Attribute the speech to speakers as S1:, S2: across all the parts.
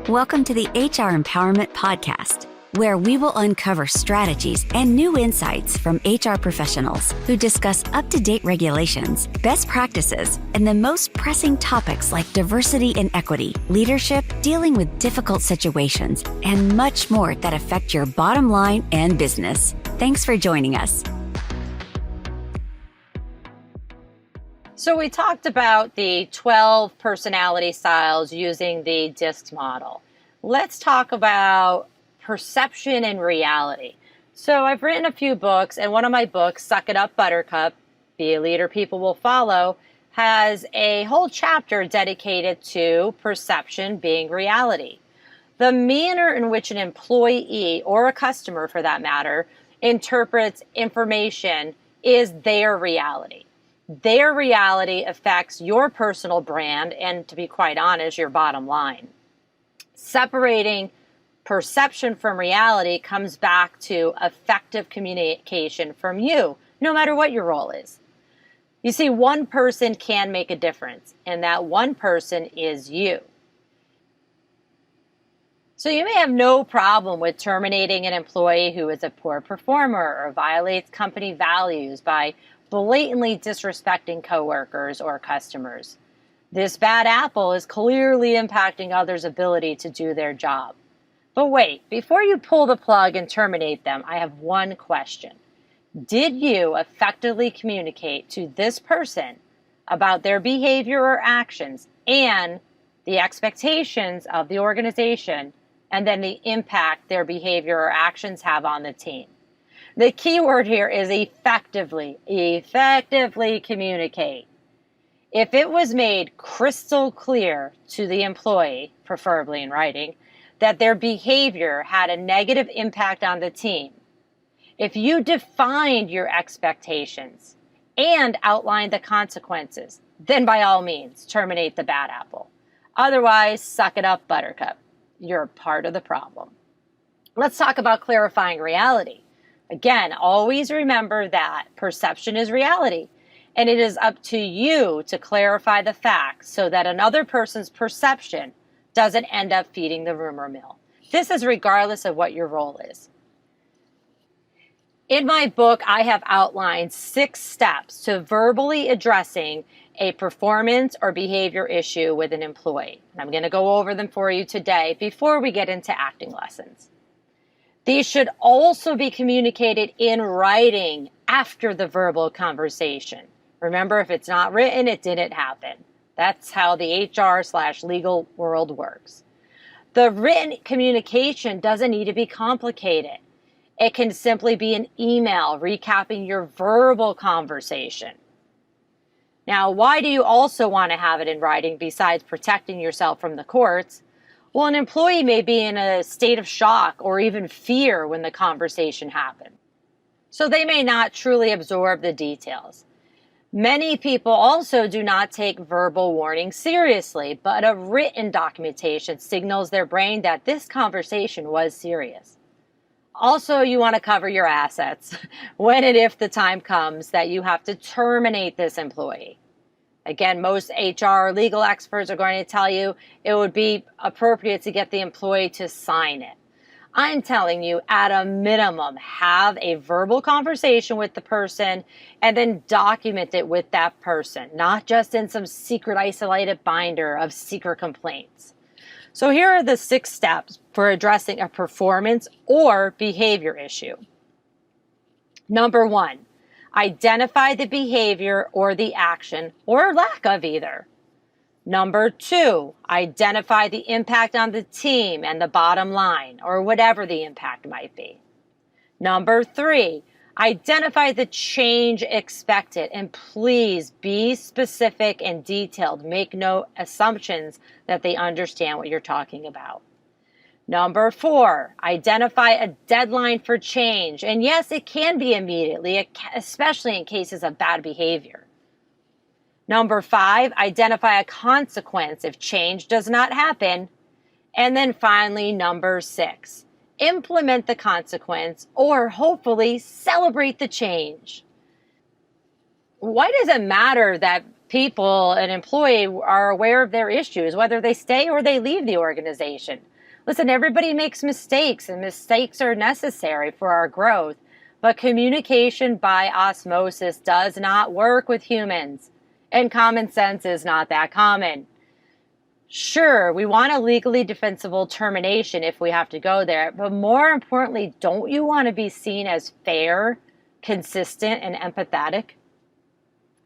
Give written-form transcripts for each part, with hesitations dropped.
S1: Welcome to the HR Empowerment Podcast, where we will uncover strategies and new insights from HR professionals who discuss up-to-date regulations, best practices, and the most pressing topics like diversity and equity, leadership, dealing with difficult situations, and much more that affect your bottom line and business. Thanks for joining us.
S2: So we talked about the 12 personality styles using the DISC model. Let's talk about perception and reality. So I've written a few books, and one of my books, Suck It Up, Buttercup, Be a Leader People Will Follow, has a whole chapter dedicated to perception being reality. The manner in which an employee, or a customer for that matter, interprets information is their reality. Their reality affects your personal brand and, to be quite honest, your bottom line. Separating perception from reality comes back to effective communication from you, no matter what your role is. You see, one person can make a difference, and that one person is you. So you may have no problem with terminating an employee who is a poor performer or violates company values by blatantly disrespecting coworkers or customers. This bad apple is clearly impacting others' ability to do their job. But wait, before you pull the plug and terminate them, I have one question. Did you effectively communicate to this person about their behavior or actions and the expectations of the organization, and then the impact their behavior or actions have on the team? The key word here is effectively. Effectively communicate. If it was made crystal clear to the employee, preferably in writing, that their behavior had a negative impact on the team, if you defined your expectations and outlined the consequences, then by all means, terminate the bad apple. Otherwise, suck it up, Buttercup. You're part of the problem. Let's talk about clarifying reality. Again, always remember that perception is reality, and it is up to you to clarify the facts so that another person's perception doesn't end up feeding the rumor mill. This is regardless of what your role is. In my book, I have outlined 6 steps to verbally addressing a performance or behavior issue with an employee. And I'm going to go over them for you today before we get into acting lessons. These should also be communicated in writing after the verbal conversation. Remember, if it's not written, it didn't happen. That's how the HR/legal world works. The written communication doesn't need to be complicated. It can simply be an email recapping your verbal conversation. Now, why do you also want to have it in writing besides protecting yourself from the courts? Well, an employee may be in a state of shock or even fear when the conversation happened, so they may not truly absorb the details. Many people also do not take verbal warnings seriously, but a written documentation signals their brain that this conversation was serious. Also, you want to cover your assets when and if the time comes that you have to terminate this employee. Again, most HR or legal experts are going to tell you it would be appropriate to get the employee to sign it. I'm telling you, at a minimum, have a verbal conversation with the person and then document it with that person, not just in some secret isolated binder of secret complaints. So here are the 6 steps for addressing a performance or behavior issue. Number 1. Identify the behavior or the action, or lack of either. Number 2, identify the impact on the team and the bottom line, or whatever the impact might be. Number 3, identify the change expected, and please be specific and detailed. Make no assumptions that they understand what you're talking about. Number 4, identify a deadline for change. And yes, it can be immediately, especially in cases of bad behavior. Number 5, identify a consequence if change does not happen. And then finally, number 6, implement the consequence or hopefully celebrate the change. Why does it matter that people, an employee, are aware of their issues, whether they stay or they leave the organization? Listen, everybody makes mistakes, and mistakes are necessary for our growth, but communication by osmosis does not work with humans, and common sense is not that common. Sure, we want a legally defensible termination if we have to go there, but more importantly, don't you want to be seen as fair, consistent, and empathetic?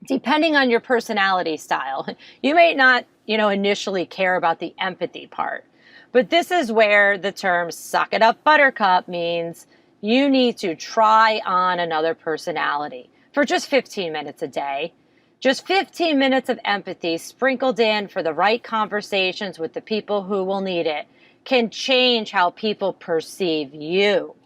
S2: Depending on your personality style, you may not, initially care about the empathy part. But this is where the term suck it up buttercup means you need to try on another personality for just 15 minutes a day. Just 15 minutes of empathy sprinkled in for the right conversations with the people who will need it can change how people perceive you.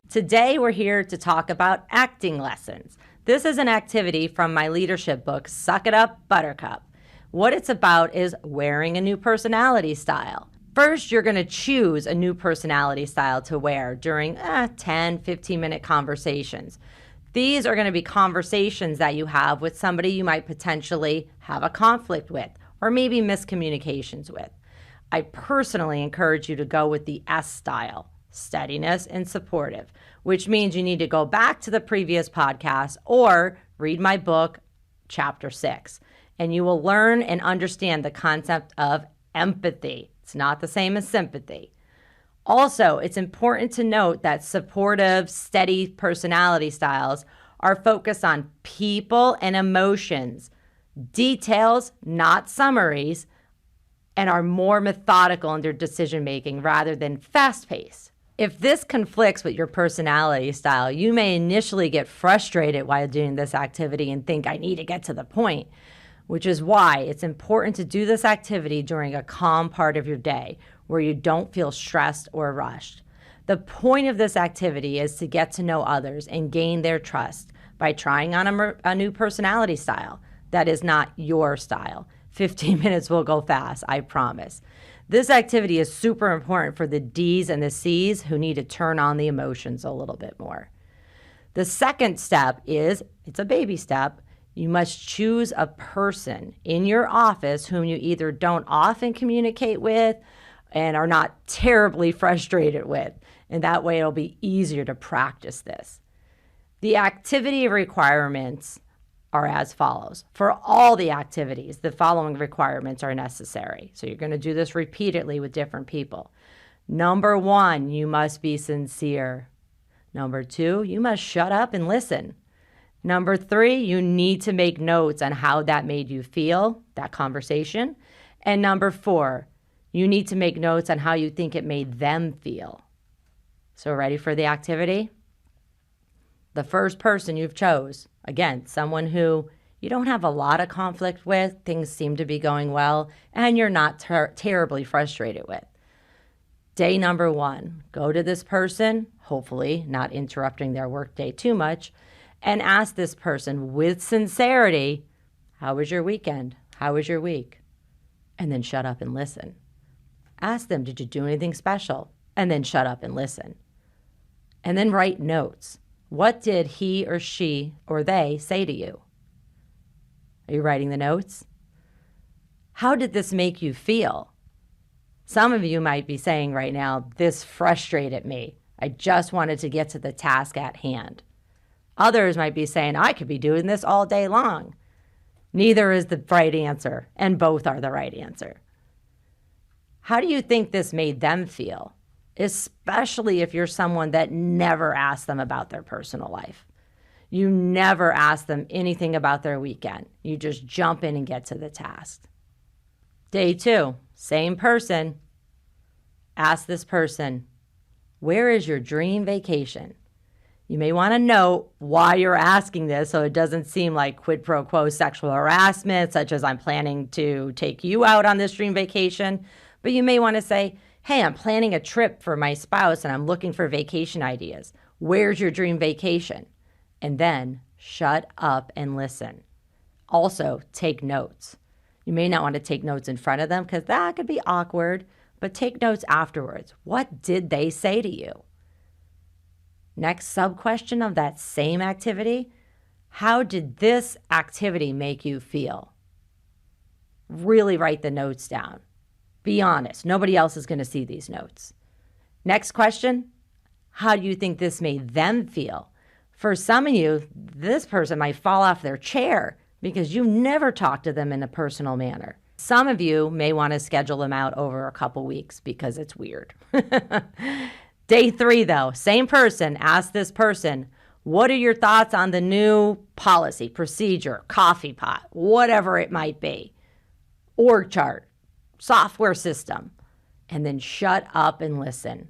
S3: Today, we're here to talk about acting lessons. This is an activity from my leadership book, Suck It Up, Buttercup. What it's about is wearing a new personality style. First, you're going to choose a new personality style to wear during 10, 15-minute conversations. These are going to be conversations that you have with somebody you might potentially have a conflict with or maybe miscommunications with. I personally encourage you to go with the S style, steadiness and supportive, which means you need to go back to the previous podcast or read my book, Chapter 6, and you will learn and understand the concept of empathy. It's not the same as sympathy. Also, it's important to note that supportive, steady personality styles are focused on people and emotions, details, not summaries, and are more methodical in their decision-making rather than fast-paced. If this conflicts with your personality style, you may initially get frustrated while doing this activity and think, I need to get to the point, which is why it's important to do this activity during a calm part of your day where you don't feel stressed or rushed. The point of this activity is to get to know others and gain their trust by trying on a new personality style that is not your style. 15 minutes will go fast, I promise. This activity is super important for the D's and the C's who need to turn on the emotions a little bit more. The second step is, it's a baby step, you must choose a person in your office whom you either don't often communicate with and are not terribly frustrated with. And that way it'll be easier to practice this. The activity requirements are as follows. For all the activities, the following requirements are necessary. So you're going to do this repeatedly with different people. Number 1, you must be sincere. Number 2, you must shut up and listen. Number 3, you need to make notes on how that made you feel, that conversation. And number 4, you need to make notes on how you think it made them feel. So ready for the activity? The first person you've chose, again, someone who you don't have a lot of conflict with, things seem to be going well, and you're not terribly frustrated with. Day number 1, go to this person, hopefully not interrupting their workday too much, and ask this person with sincerity, how was your weekend? How was your week? And then shut up and listen. Ask them, did you do anything special? And then shut up and listen. And then write notes. What did he or she or they say to you? Are you writing the notes? How did this make you feel? Some of you might be saying right now, this frustrated me. I just wanted to get to the task at hand. Others might be saying, I could be doing this all day long. Neither is the right answer, and both are the right answer. How do you think this made them feel? Especially if you're someone that never asks them about their personal life. You never ask them anything about their weekend. You just jump in and get to the task. Day 2, same person. Ask this person, where is your dream vacation? You may want to note why you're asking this so it doesn't seem like quid pro quo sexual harassment, such as I'm planning to take you out on this dream vacation. But you may want to say, hey, I'm planning a trip for my spouse and I'm looking for vacation ideas. Where's your dream vacation? And then shut up and listen. Also, take notes. You may not want to take notes in front of them because that could be awkward, but take notes afterwards. What did they say to you? Next sub-question of that same activity, how did this activity make you feel? Really write the notes down. Be honest. Nobody else is going to see these notes. Next question. How do you think this made them feel? For some of you, this person might fall off their chair because you never talk to them in a personal manner. Some of you may want to schedule them out over a couple weeks because it's weird. Day 3, though, same person, ask this person, what are your thoughts on the new policy, procedure, coffee pot, whatever it might be, org chart, software system, and then shut up and listen.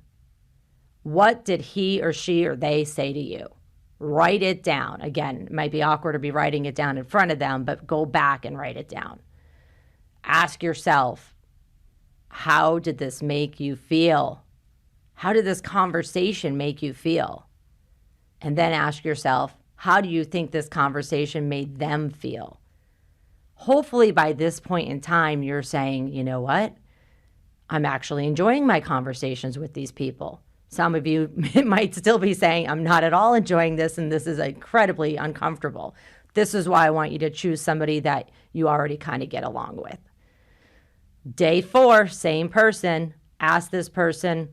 S3: What did he or she or they say to you? Write it down. Again, it might be awkward to be writing it down in front of them, but go back and write it down. Ask yourself, how did this make you feel? How did this conversation make you feel? And then ask yourself, how do you think this conversation made them feel? Hopefully by this point in time, you're saying, you know what? I'm actually enjoying my conversations with these people. Some of you might still be saying, I'm not at all enjoying this, and this is incredibly uncomfortable. This is why I want you to choose somebody that you already kind of get along with. Day 4, same person. Ask this person,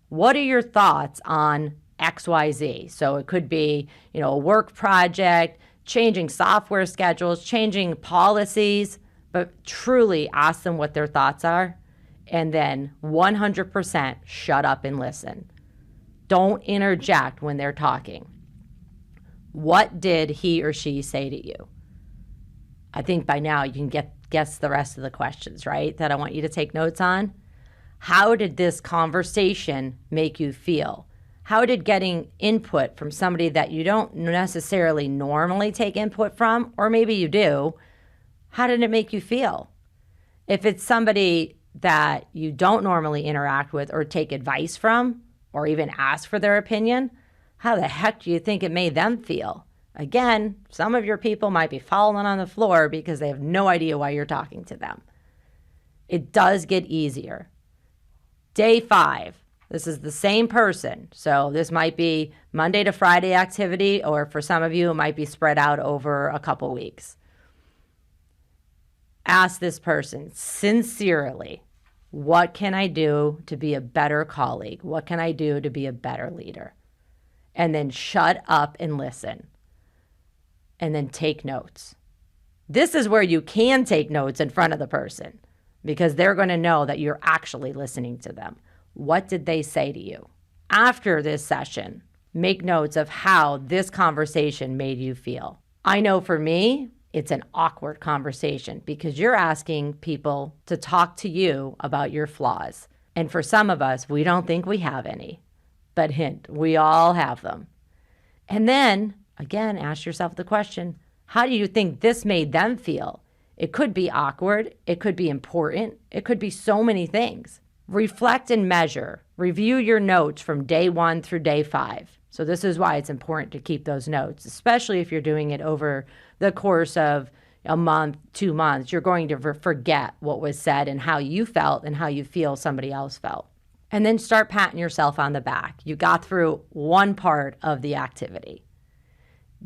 S3: what are your thoughts on XYZ? So it could be, a work project, changing software schedules, changing policies, but truly ask them what their thoughts are. And then 100% shut up and listen. Don't interject when they're talking. What did he or she say to you? I think by now you can guess the rest of the questions, right? That I want you to take notes on. How did this conversation make you feel? How did getting input from somebody that you don't necessarily normally take input from, or maybe you do, how did it make you feel? If it's somebody that you don't normally interact with or take advice from, or even ask for their opinion, how the heck do you think it made them feel? Again, some of your people might be falling on the floor because they have no idea why you're talking to them. It does get easier. Day 5, this is the same person. So this might be Monday to Friday activity, or for some of you, it might be spread out over a couple weeks. Ask this person sincerely, what can I do to be a better colleague? What can I do to be a better leader? And then shut up and listen. And then take notes. This is where you can take notes in front of the person because they're going to know that you're actually listening to them. What did they say to you? After this session, make notes of how this conversation made you feel. I know for me, it's an awkward conversation because you're asking people to talk to you about your flaws. And for some of us, we don't think we have any. But hint, we all have them. And then, again, ask yourself the question, how do you think this made them feel? It could be awkward. It could be important. It could be so many things. Reflect and measure. Review your notes from day 1 through day 5. So this is why it's important to keep those notes, especially if you're doing it over the course of a month, 2 months. You're going to forget what was said and how you felt and how you feel somebody else felt. And then start patting yourself on the back. You got through one part of the activity.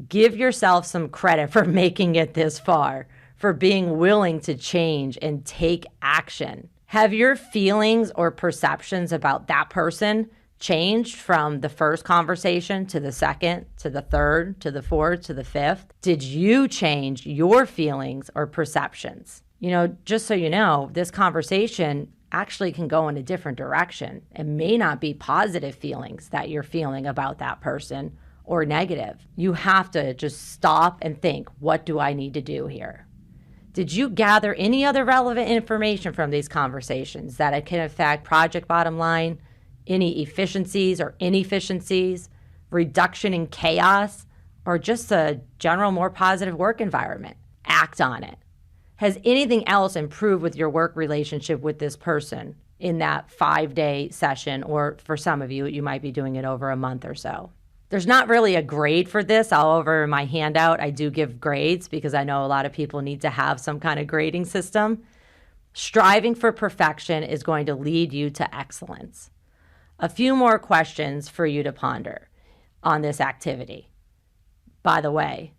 S3: Give yourself some credit for making it this far, for being willing to change and take action. Have your feelings or perceptions about that person changed from the first conversation to the second, to the third, to the fourth, to the fifth? Did you change your feelings or perceptions? Just so you know, this conversation actually can go in a different direction. It may not be positive feelings that you're feeling about that person or negative. You have to just stop and think, what do I need to do here? Did you gather any other relevant information from these conversations that it can affect project bottom line, any efficiencies or inefficiencies, reduction in chaos, or just a general more positive work environment? Act on it. Has anything else improved with your work relationship with this person in that 5-day session? Or for some of you, you might be doing it over a month or so. There's not really a grade for this. All over my handout, I do give grades because I know a lot of people need to have some kind of grading system. Striving for perfection is going to lead you to excellence. A few more questions for you to ponder on this activity. By the way,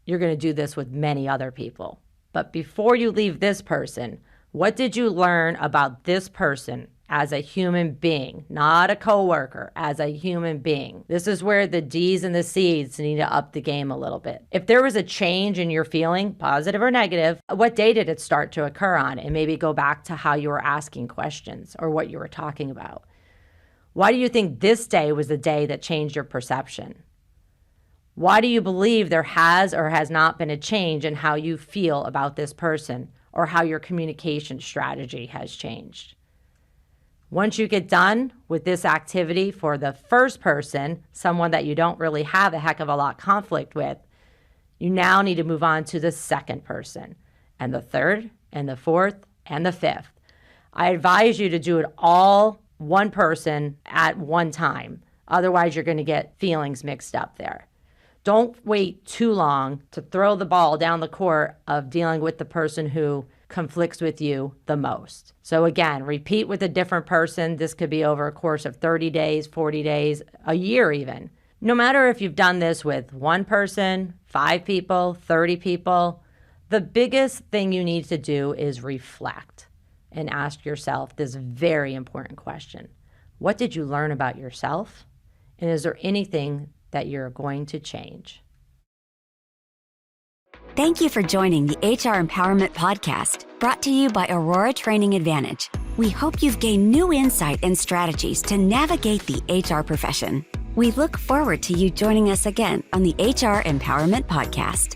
S3: you're going to do this with many other people. But before you leave this person, What did you learn about this person as a human being, not a coworker, as a human being? This is where the D's and the C's need to up the game a little bit. If there was a change in your feeling, positive or negative, what day did it start to occur on? And maybe go back to how you were asking questions or what you were talking about. Why do you think this day was the day that changed your perception? Why do you believe there has or has not been a change in how you feel about this person or how your communication strategy has changed? Once you get done with this activity for the first person, someone that you don't really have a heck of a lot conflict with, you now need to move on to the second person and the third and the fourth and the fifth. I advise you to do it all one person at one time. Otherwise, you're going to get feelings mixed up there. Don't wait too long to throw the ball down the court of dealing with the person who conflicts with you the most. So again, repeat with a different person. This could be over a course of 30 days, 40 days, a year even. No matter if you've done this with one person, 5 people, 30 people, the biggest thing you need to do is reflect and ask yourself this very important question. What did you learn about yourself? And is there anything that you're going to change?
S1: Thank you for joining the HR Empowerment Podcast, brought to you by Aurora Training Advantage. We hope you've gained new insight and strategies to navigate the HR profession. We look forward to you joining us again on the HR Empowerment Podcast.